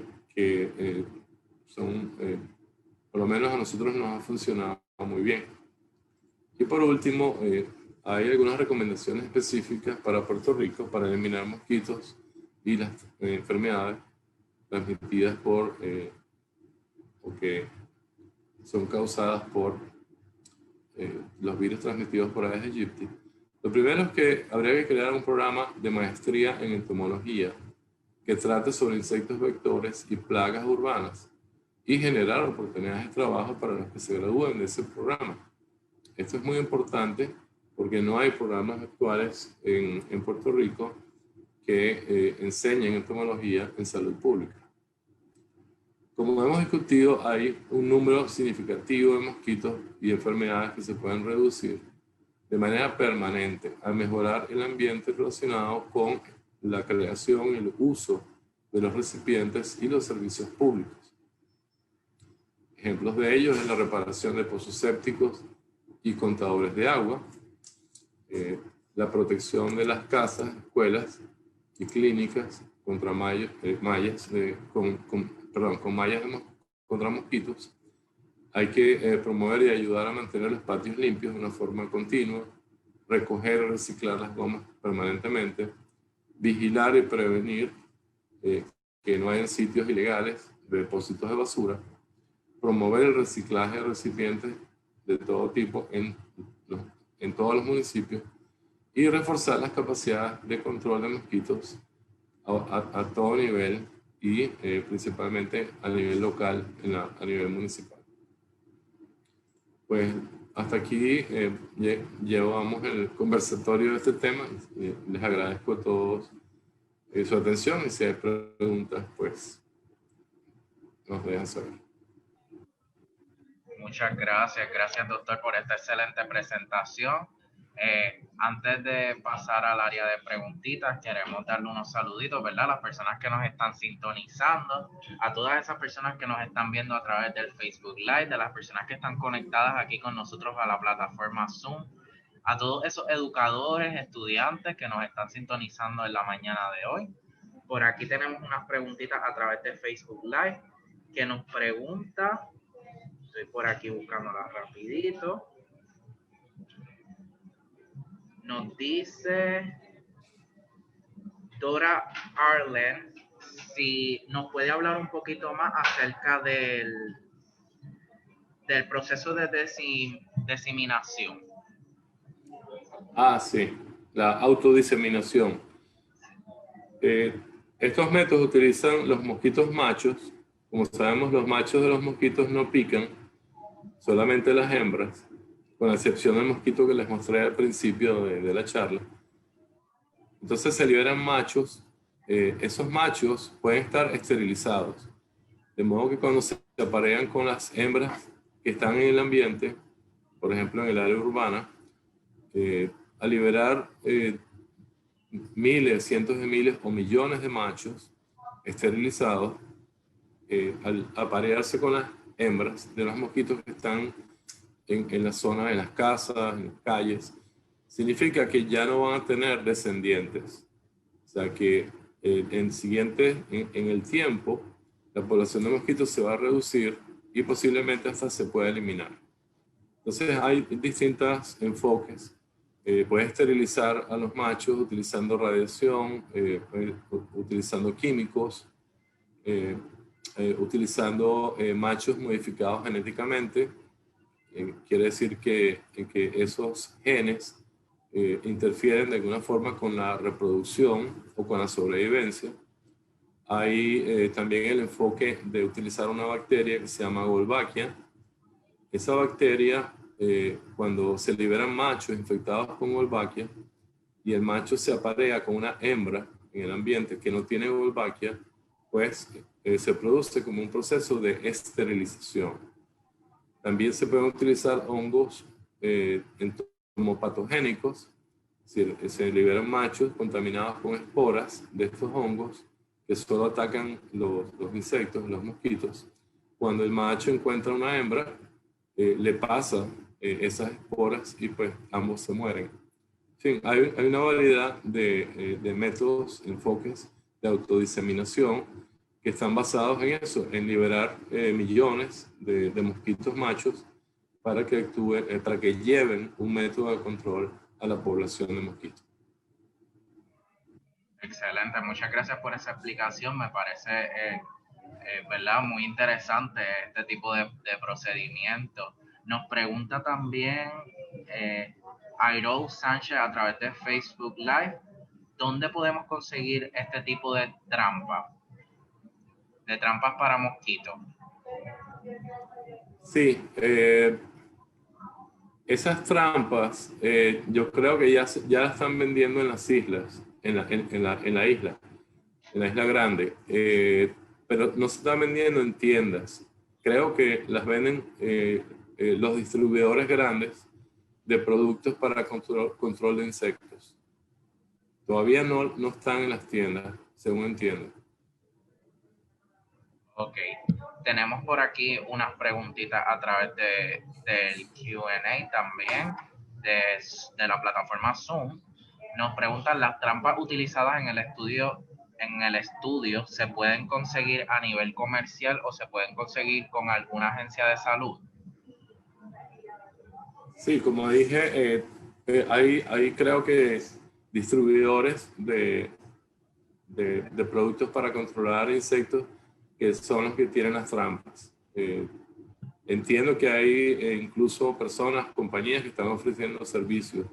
por lo menos a nosotros nos han funcionado muy bien. Y por último, hay algunas recomendaciones específicas para Puerto Rico para eliminar mosquitos y las enfermedades transmitidas por o que son causadas por los virus transmitidos por Aedes aegypti. Lo primero es que habría que crear un programa de maestría en entomología que trate sobre insectos vectores y plagas urbanas y generar oportunidades de trabajo para los que se gradúen de ese programa. Esto es muy importante porque no hay programas actuales en Puerto Rico que enseñen entomología en salud pública. Como hemos discutido, hay un número significativo de mosquitos y enfermedades que se pueden reducir de manera permanente al mejorar el ambiente relacionado con la creación y el uso de los recipientes y los servicios públicos. Ejemplos de ellos es la reparación de pozos sépticos y contadores de agua, la protección de las casas, escuelas y clínicas contra mallas contra mosquitos. Hay que promover y ayudar a mantener los patios limpios de una forma continua, recoger y reciclar las gomas permanentemente, vigilar y prevenir que no hayan sitios ilegales de depósitos de basura, promover el reciclaje de recipientes de todo tipo en todos los municipios y reforzar las capacidades de control de mosquitos a todo nivel y principalmente a nivel local, a nivel municipal. Pues hasta aquí llevamos el conversatorio de este tema. Les agradezco a todos su atención y si hay preguntas, pues nos dejan saber. Muchas gracias. Gracias, doctor, por esta excelente presentación. Antes de pasar al área de preguntitas, queremos darle unos saluditos, ¿verdad? A las personas que nos están sintonizando, a todas esas personas que nos están viendo a través del Facebook Live, de las personas que están conectadas aquí con nosotros a la plataforma Zoom, a todos esos educadores, estudiantes que nos están sintonizando en la mañana de hoy. Por aquí tenemos unas preguntitas a través de Facebook Live que nos pregunta, estoy por aquí buscándolas rapidito. Nos dice Dora Arlen si nos puede hablar un poquito más acerca del proceso de diseminación. Ah, sí, la autodiseminación. Estos métodos utilizan los mosquitos machos. Como sabemos, los machos de los mosquitos no pican, solamente las hembras, con la excepción del mosquito que les mostré al principio de la charla. Entonces se liberan machos. Esos machos pueden estar esterilizados, de modo que cuando se aparean con las hembras que están en el ambiente, por ejemplo en el área urbana, al liberar miles, cientos de miles o millones de machos esterilizados, al aparearse con las hembras de los mosquitos que están en la zona, en las casas, en las calles, significa que ya no van a tener descendientes. O sea que en el tiempo, la población de mosquitos se va a reducir y posiblemente hasta se pueda eliminar. Entonces hay distintos enfoques. Puedes esterilizar a los machos utilizando radiación, utilizando químicos, utilizando machos modificados genéticamente. Quiere decir que esos genes interfieren de alguna forma con la reproducción o con la sobrevivencia. Hay también el enfoque de utilizar una bacteria que se llama Wolbachia. Esa bacteria, cuando se liberan machos infectados con Wolbachia y el macho se aparea con una hembra en el ambiente que no tiene Wolbachia, pues se produce como un proceso de esterilización. También se pueden utilizar hongos entomopatogénicos, es decir, se liberan machos contaminados con esporas de estos hongos que solo atacan los insectos, los mosquitos. Cuando el macho encuentra una hembra, le pasa esas esporas y pues ambos se mueren. En fin, hay una variedad de métodos, enfoques de autodiseminación que están basados en eso, en liberar millones de mosquitos machos para que para que lleven un método de control a la población de mosquitos. Excelente, muchas gracias por esa explicación. Me parece ¿Verdad? Muy interesante este tipo de procedimiento. Nos pregunta también Airol Sánchez a través de Facebook Live, ¿dónde podemos conseguir este tipo de trampas? De trampas para mosquitos. Sí, esas trampas yo creo que ya las están vendiendo en las islas, en la isla grande, pero no se están vendiendo en tiendas. Creo que las venden los distribuidores grandes de productos para control de insectos. Todavía no están en las tiendas, según entiendo. Ok, tenemos por aquí unas preguntitas a través del Q&A también de la plataforma Zoom. Nos preguntan, ¿las trampas utilizadas en el estudio se pueden conseguir a nivel comercial o se pueden conseguir con alguna agencia de salud? Sí, como dije, hay creo que distribuidores de productos para controlar insectos que son los que tienen las trampas. Entiendo que hay incluso personas, compañías que están ofreciendo servicios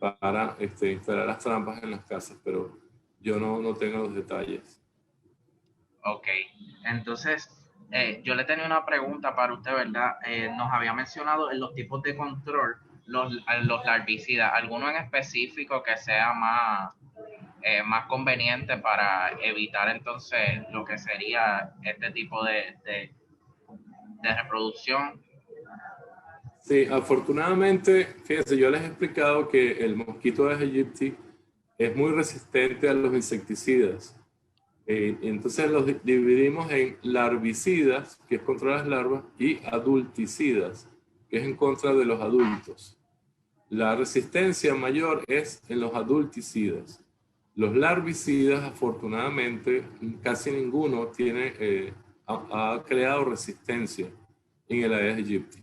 para instalar las trampas en las casas, pero yo no tengo los detalles. Ok, entonces yo le tenía una pregunta para usted, ¿verdad? Nos había mencionado en los tipos de control los larvicidas, ¿alguno en específico que sea más conveniente para evitar entonces lo que sería este tipo de reproducción? Sí, afortunadamente, fíjense, yo les he explicado que el mosquito Aedes aegypti es muy resistente a los insecticidas. Entonces los dividimos en larvicidas, que es contra las larvas, y adulticidas, que es en contra de los adultos. La resistencia mayor es en los adulticidas. Los larvicidas, afortunadamente, casi ninguno ha creado resistencia en el Aedes aegypti.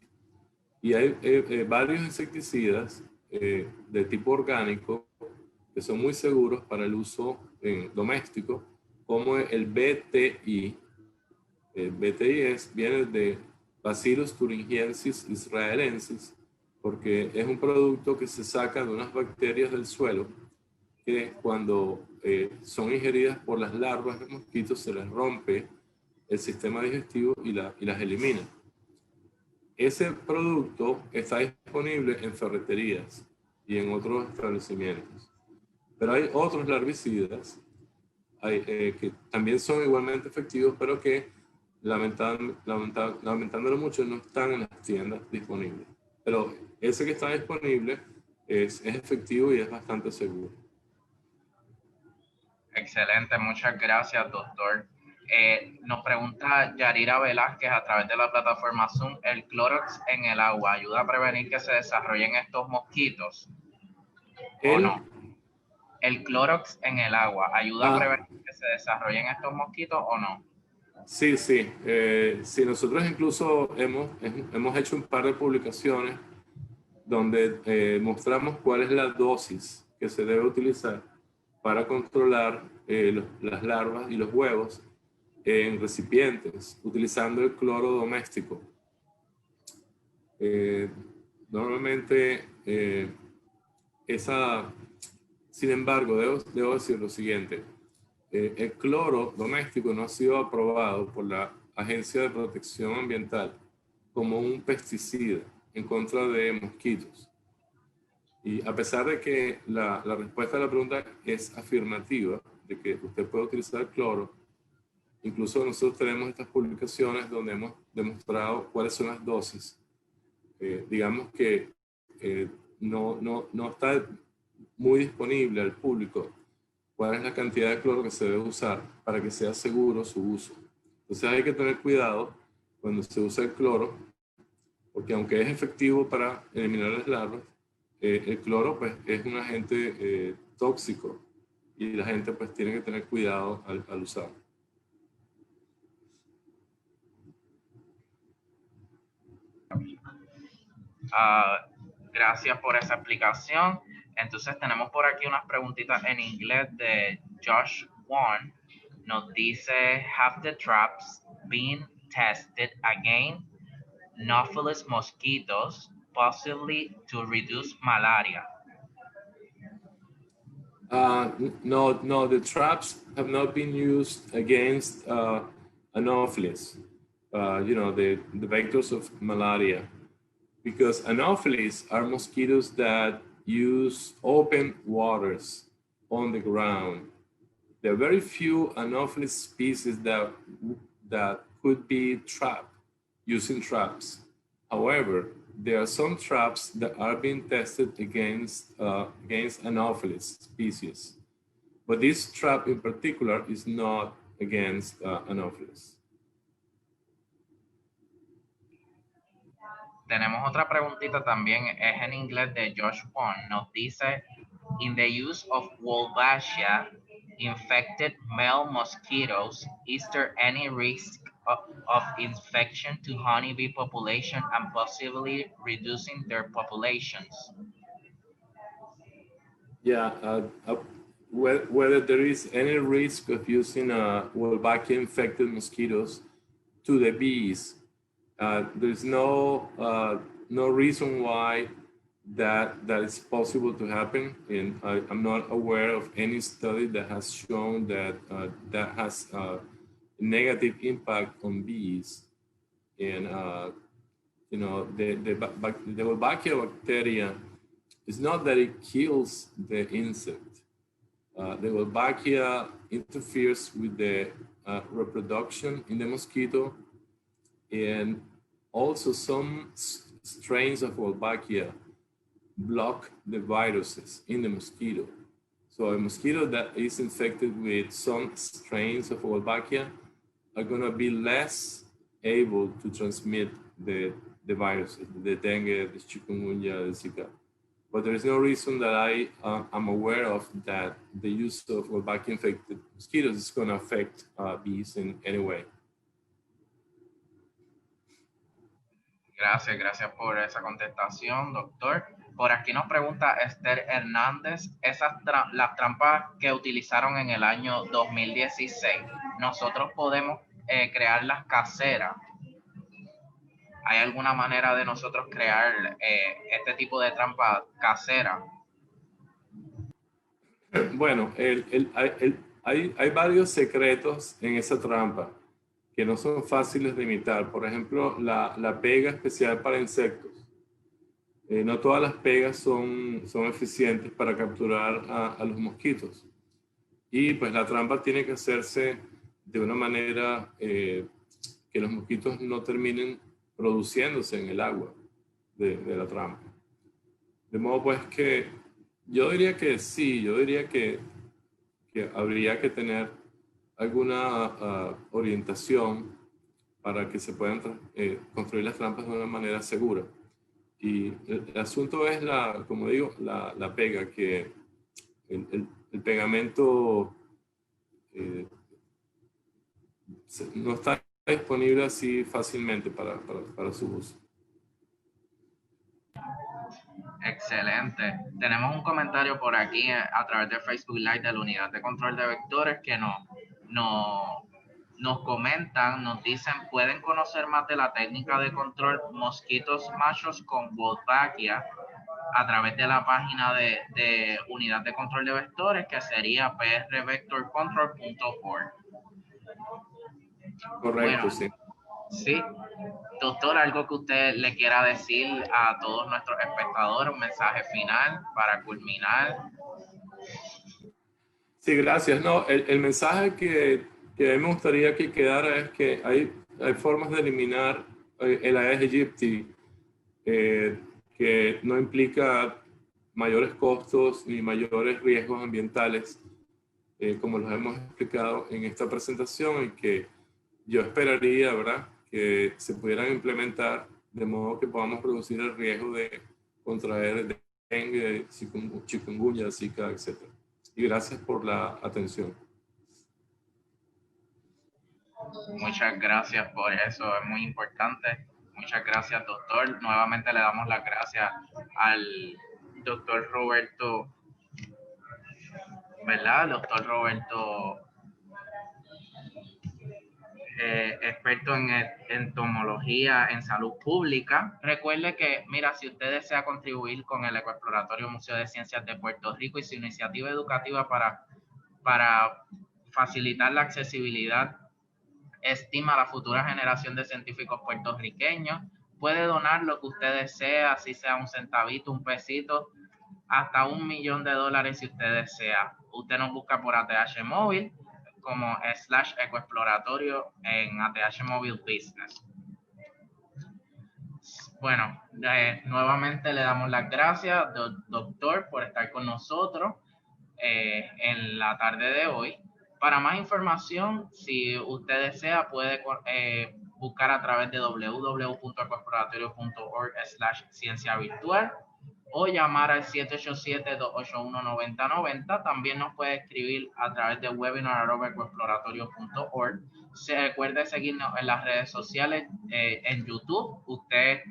Y hay varios insecticidas de tipo orgánico que son muy seguros para el uso doméstico, como el BTI. El BTI viene de Bacillus thuringiensis israelensis, porque es un producto que se saca de unas bacterias del suelo que cuando son ingeridas por las larvas de mosquitos se les rompe el sistema digestivo y las elimina. Ese producto está disponible en ferreterías y en otros establecimientos. Pero hay otros larvicidas que también son igualmente efectivos, pero que lamentándolo mucho no están en las tiendas disponibles. Pero ese que está disponible es efectivo y es bastante seguro. Excelente, muchas gracias, doctor. Nos pregunta Yarira Velázquez a través de la plataforma Zoom, ¿el Clorox en el agua ayuda a prevenir que se desarrollen estos mosquitos o El, no? ¿El Clorox en el agua ayuda a prevenir que se desarrollen estos mosquitos o no? sí, sí. Sí, nosotros incluso hemos hecho un par de publicaciones donde mostramos cuál es la dosis que se debe utilizar para controlar las larvas y los huevos en recipientes utilizando el cloro doméstico. Normalmente sin embargo, debo decir lo siguiente. El cloro doméstico no ha sido aprobado por la Agencia de Protección Ambiental como un pesticida en contra de mosquitos. Y a pesar de que la respuesta a la pregunta es afirmativa, de que usted puede utilizar cloro, incluso nosotros tenemos estas publicaciones donde hemos demostrado cuáles son las dosis. Digamos que no está muy disponible al público cuál es la cantidad de cloro que se debe usar para que sea seguro su uso. Entonces hay que tener cuidado cuando se usa el cloro, porque aunque es efectivo para eliminar las larvas, el cloro pues, es un agente tóxico y la gente pues tiene que tener cuidado al usarlo. Gracias por esa explicación. Entonces tenemos por aquí unas preguntitas en inglés de Josh Wan. Nos dice, have the traps been tested against Anopheles mosquitoes, possibly to reduce malaria? No, the traps have not been used against Anopheles, the vectors of malaria, because Anopheles are mosquitoes that use open waters on the ground. There are very few Anopheles species that could be trapped using traps. However, there are some traps that are being tested against Anopheles species, but this trap in particular is not against Anopheles. Tenemos otra preguntita también, es en inglés de Josh Pond. Nos dice, in the use of Wolbachia infected male mosquitoes, is there any risk of infection to honeybee population and possibly reducing their populations? Yeah, whether there is any risk of using Wolbachia infected mosquitoes to the bees. There's no reason why that is possible to happen, and I'm not aware of any study that has shown that that has a negative impact on bees. And the Wolbachia bacteria, it's not that it kills the insect. The Wolbachia interferes with the reproduction in the mosquito, and also some strains of Wolbachia block the viruses in the mosquito. So a mosquito that is infected with some strains of Wolbachia are going to be less able to transmit the viruses, the dengue, the chikungunya, the Zika. But there is no reason that I am aware of that the use of Wolbachia infected mosquitoes is going to affect bees in any way. Gracias por esa contestación, doctor. Por aquí nos pregunta Esther Hernández, las trampas que utilizaron en el año 2016, ¿nosotros podemos crearlas caseras? ¿Hay alguna manera de nosotros crear este tipo de trampa casera? Bueno, hay varios secretos en esa trampa que no son fáciles de imitar. Por ejemplo, la pega especial para insectos. No todas las pegas son eficientes para capturar a los mosquitos. Y pues la trampa tiene que hacerse de una manera que los mosquitos no terminen produciéndose en el agua de la trampa. De modo pues que yo diría que sí, yo diría que habría que tener alguna orientación para que se puedan construir las trampas de una manera segura. Y el asunto es, como digo, la pega, que el pegamento no está disponible así fácilmente para su uso. Excelente. Tenemos un comentario por aquí a través de Facebook Live de la Unidad de Control de Vectores que nos comentan, nos dicen, pueden conocer más de la técnica de control mosquitos machos con Wolbachia a través de la página de Unidad de Control de Vectores, que sería prvectorcontrol.org. Correcto, bueno, sí. Sí. Doctor, algo que usted le quiera decir a todos nuestros espectadores, un mensaje final para culminar. Sí, gracias. No, el mensaje que a mí me gustaría que quedara es que hay formas de eliminar el Aedes aegypti que no implica mayores costos ni mayores riesgos ambientales, como los hemos explicado en esta presentación, y que yo esperaría, ¿verdad?, que se pudieran implementar de modo que podamos reducir el riesgo de contraer dengue, chikungunya, Zika, etc. Y gracias por la atención. Muchas gracias por eso, es muy importante. Muchas gracias, doctor. Nuevamente le damos las gracias al doctor Roberto, ¿verdad? El doctor Roberto experto en entomología en salud pública. Recuerde que, mira, si usted desea contribuir con el Ecoexploratorio Museo de Ciencias de Puerto Rico y su iniciativa educativa para facilitar la accesibilidad, estima a la futura generación de científicos puertorriqueños, puede donar lo que usted desea, así sea un centavito, un pesito, hasta $1,000,000 si usted desea. Usted nos busca por ATH Móvil como /ecoexploratorio en ATH Móvil Business. Bueno, nuevamente le damos las gracias, doctor, por estar con nosotros en la tarde de hoy. Para más información, si usted desea, puede buscar a través de www.ecoexploratorio.org/ciencia virtual o llamar al 787-281-9090. También nos puede escribir a través de webinar@ecoexploratorio.org. Se recuerde seguirnos en las redes sociales, en YouTube. Usted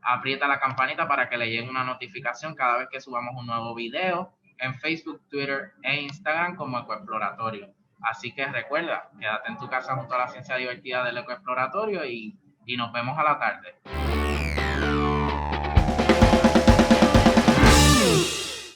aprieta la campanita para que le llegue una notificación cada vez que subamos un nuevo video. En Facebook, Twitter e Instagram como Ecoexploratorio. Así que recuerda, quédate en tu casa junto a la ciencia divertida del Ecoexploratorio y nos vemos a la tarde.